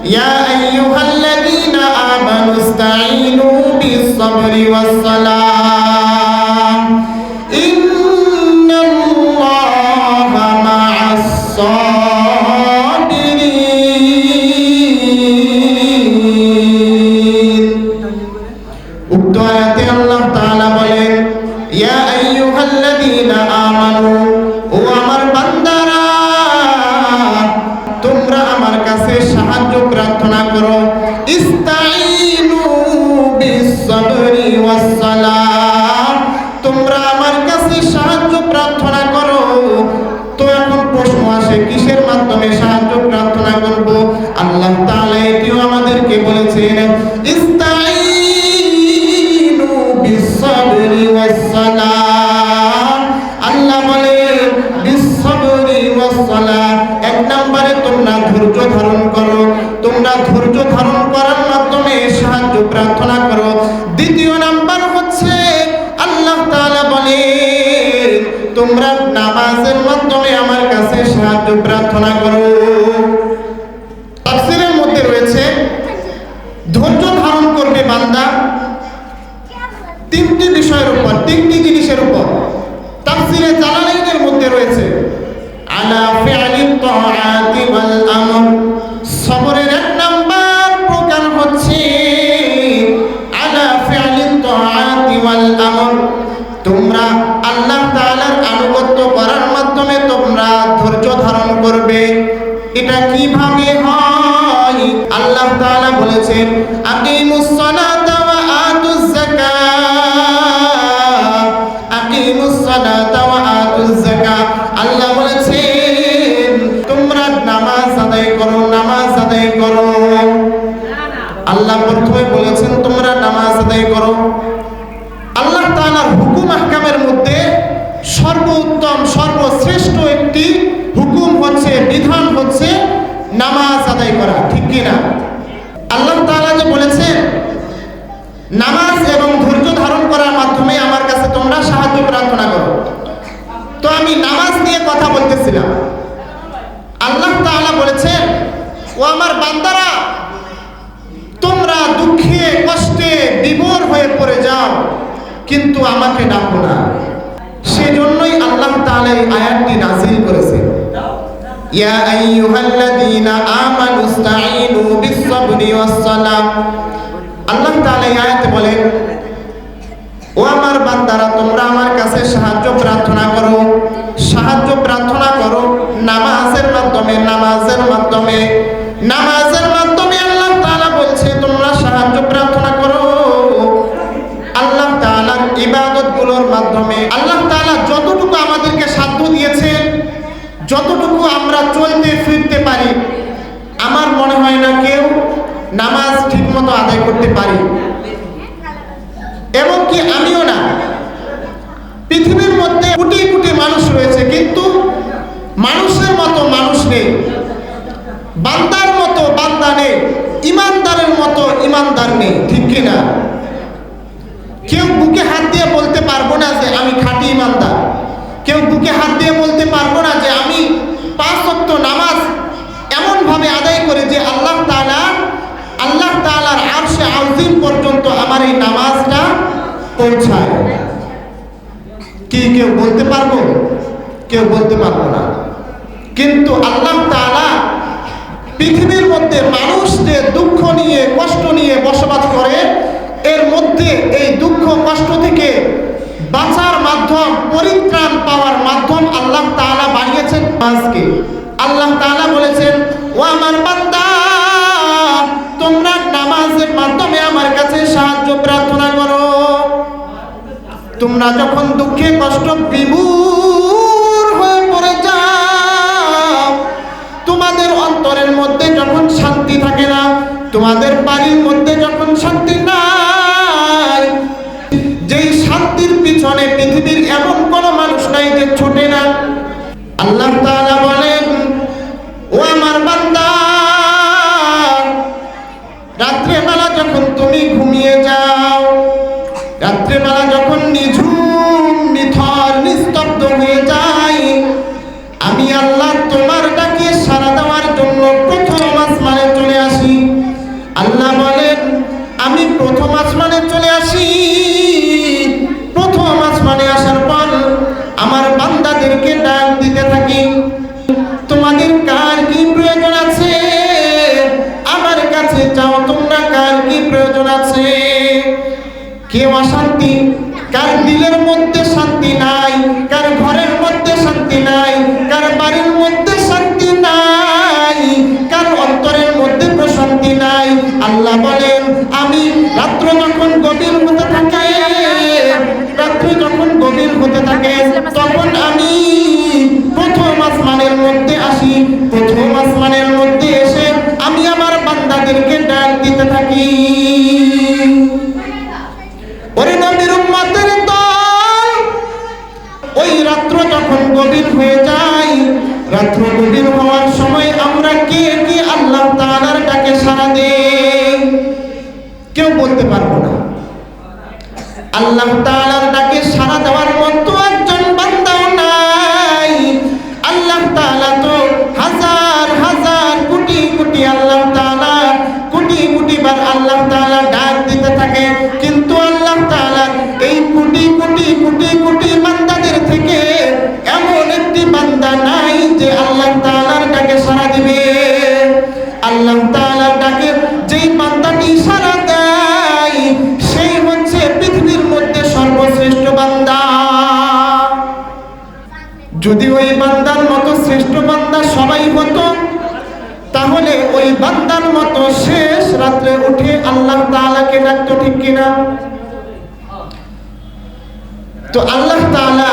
ইয়া আইয়ুহাল্লাযীনা আমানু ইসতাঈনু বিস-সাবরি ওয়াস-সালাহ ইন্নাল্লাহা মা'আস-সাবিরিন। উক্ত আয়াতে আল্লাহ তাআলা বলেন, ইয়া আইয়ুহাল্লাযীনা আমানু, ও আমার বান্দারা, তোমরা আমার কাছে সাহায্য প্রার্থনা করো। ইসতাঈনু বিস-সাবরি ওয়াস-সালাহ, তোমরা আমার কাছে সাহায্য প্রার্থনা করো। তো এখন প্রশ্ন আসে, কিসের মাধ্যমে সাহায্য প্রার্থনা করব? আল্লাহ তাআলা এটিও আমাদেরকে বলেছেন, ইসতাঈনু বিস-সাবরি ওয়াস-সালাহ। আল্লাহ বলেন বিস-সাবরি ওয়াস-সালাহ, এক নম্বরে তোমরা ধৈর্য ধারণ করো, তোমরা ধৈর্য ধারণ করার মাধ্যমে সাহায্য প্রার্থনা করো। দ্বিতীয় নাম্বার হচ্ছে আল্লাহ তাআলা বলেন তোমরা নামাজের মাধ্যমে আমার কাছে সাহায্য প্রার্থনা করো। তাফসীরের মধ্যে রয়েছে ধৈর্য ধারণ করবে বান্দা তিনটি বিষয়ের উপর, তিনটি জিনিসের উপর। তাফসীরে জালালাইনের মধ্যে রয়েছে আলা ফি'লিত তাআতি ওয়াল আমর, সবরের এক নাম্বার প্রকার হচ্ছে আলা ফি'লিত তাআতি ওয়াল আমর, তোমরা আল্লাহ তাআলার আনুগত্য করার মাধ্যমে তোমরা ধৈর্য ধারণ করবে। এটা কিভাবে হয়? আল্লাহ তাআলা বলেছেন, আকিমুস সালাতা ওয়া আতুজ যাকাত, আকিমুস সালাতা ওয়া আতুজ যাকাত। আল্লাহ বলেছেন তোমরা নামাজ আদায় করো, নামাজ আদায় করো। আল্লাহ প্রথমে বলেছেন তোমরা নামাজ আদায় করো। আল্লাহ তাআলার হুকুম আহকামের মধ্যে সর্বোত্তম সর্বশ্রেষ্ঠ একটি হুকুম হচ্ছে, বিধান হচ্ছে নামাজ আদায় করা, ঠিক কি না? আল্লাহ তাআলা যে বলেছেন নামাজ এবং ধৈর্য ধারণ করার মাধ্যমে আমার কাছে তোমরা সাহায্য প্রার্থনা করো। তো আমি নামাজ নিয়ে কথা বলতেছিলাম। আল্লাহ তাআলা বলেছেন, ও আমার বান্দারা, তোমরা দুঃখে কষ্টে বিভোর হয়ে পড়ে যাও কিন্তু আমাকে ডাকো না। সেজন্যই আল্লাহ তাআলা এই আয়াতটি নাযিল করেছেন, ইয়া আইয়ুহাল্লাযীনা আমানু ইসতাঈনু বিস-সাবরি ওয়াস-সালাহ। আল্লাহ তাআলা এই আয়াতে বলেন, ও আমার বান্দারা, তোমরা আমার কাছে সাহায্য প্রার্থনা করো, সাহায্য প্রার্থনা করো নামাজের মাধ্যমে, নামাজের মাধ্যমে, নামাজের মাধ্যমে। আল্লাহ তাআলা বলছে তোমরা সাহায্য প্রার্থনা করো আল্লাহ তাআলার ইবাদতগুলোর মাধ্যমে। আল্লাহ তাআলা যতটুকু আমাদেরকে সাধ্য দিয়েছেন, যতটুকু আমরা চলতে ফিরতে পারি, আমার মনে হয় না কেউ নামাজ ঠিকমতো আদায় করতে পারি, এমনকি আমিও না। পৃথিবীর মধ্যে কোটি কোটি মানুষ রয়েছে, কিন্তু মানুষের মতো মানুষ নেই, বান্দার মতো বান্দা নেই, ইমানদারের মতো ইমানদার নেই, ঠিক কি না? কেউ বুকে হাত দিয়ে বলতে পারবো না যে আমি খাঁটি ইমানদার, কেউ বুকে হাত দিয়ে বলতে পারবো না যে আমি 5 ওয়াক্ত নামাজ এমনভাবে আদায় করে যে আল্লাহ তাআলার আরশে আযীম পর্যন্ত আমার এই নামাজটা পৌঁছায়। কি কেউ বলতে পারবো? কেউ বলতে পারবো না। কিন্তু আল্লাহ তাআলা পৃথিবীর মধ্যে মানুষ যে দুঃখ নিয়ে কষ্ট নিয়ে বসবাস করে, এর মধ্যে এই দুঃখ কষ্ট থেকে বাঁচার মাধ্যম, পরিত্রাণ পাওয়ার মাধ্যম আল্লাহ তাআলা বানিয়েছেন নামাজকে। আল্লাহ তাআলা বলেছেন, ও আমার বান্দা, তোমরা নামাজের মাধ্যমে আমার কাছে সাহায্য প্রার্থনা করো। তোমরা যখন দুঃখে কষ্ট বিমূঢ় হয়ে পড়ে যাও, তোমাদের অন্তরের মধ্যে যখন শান্তি থাকে না, তোমাদের বাড়ির মধ্যে যখন শান্তি নাই, যেই শান্তির পিছনে পৃথিবীর এমন কোনো মানুষ নাই যে ছোটে না। আল্লাহ তাআলা বলেন, ও আমার বান্দা, রাত্রেবেলা যখন তুমি ঘুমিয়ে যাও, রাত্রেবেলা যখন নিঝুম নিথর নিস্তব্ধ হয়ে যায়, আমি আল্লাহ তোমার ডাকে সাড়া দেওয়ার জন্য প্রথম আসমানে চলে আসি। আল্লাহ বলেন আমি প্রথম আসমানে চলে আসি, প্রথম আসমানে আসার পর আমার বান্দাদেরকে ডাক দিতে থাকি, তোমাদের কার কি প্রয়োজন আছে আমার কাছে চাও, তোমরা কার কি প্রয়োজন আছে। কেউ অশান্তি, কার দিলের মধ্যে শান্তি নাই, কার ঘরের মধ্যে শান্তি নাই, কার বাড়ির মধ্যে শান্তি নাই, কার অন্তরের মধ্যে প্রশান্তি নাই। আল্লাহ বলেন আমি রাত্র যখন গভীর হতে থাকে, রাত্র যখন গভীর হতে থাকে তখন আমি প্রথম আসমানের মধ্যে আসি, প্রথম আসমানের মধ্যে এসে আমি আমার বান্দাদেরকে ডাক দিতে থাকি। ওরে নবীর উম্মতের দল, ওই রাত্র যখন গভীর হয়ে যায়, রাত্র গভীর হওয়ার সময় আমরা কে কি আল্লাহ তাআলার ডাকে সাড়া দেই কেউ বলতে পারবো না। আল্লাহ তাআলার ডাকে সাড়া দেওয়ার মতো একজন বান্দাও নাই। আল্লাহ তাআলা তো হাজার হাজার কোটি কোটি, আল্লাহ তাআলা কোটি কোটি বার আল্লাহ তাআলা ডাক দিতে থাকে, কিন্তু আল্লাহ তাআলা এই কোটি কোটি কোটি কোটি বান্দাদের থেকে এমন একটি বান্দা নাই যে আল্লাহ তাআলার ডাকে সাড়া দিবে। আল্লাহ তাআলার ডাকে যেই বান্দাটি সাড়া দেয় সেই হচ্ছে পৃথিবীর মধ্যে সর্বশ্রেষ্ঠ বান্দা। যদি ওই বান্দার মতো শ্রেষ্ঠ বান্দা সবাই হতো, তাহলে ওই বান্দার মতো শেষ রাত্রে উঠে আল্লাহ তাআলাকে ডাকতো, ঠিক কিনা? তো আল্লাহ তাআলা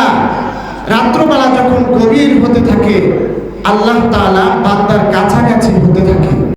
রাত্রবেলা যখন গভীর হতে থাকে, আল্লাহ তাআলা বান্দার কাছাকাছি হতে থাকে।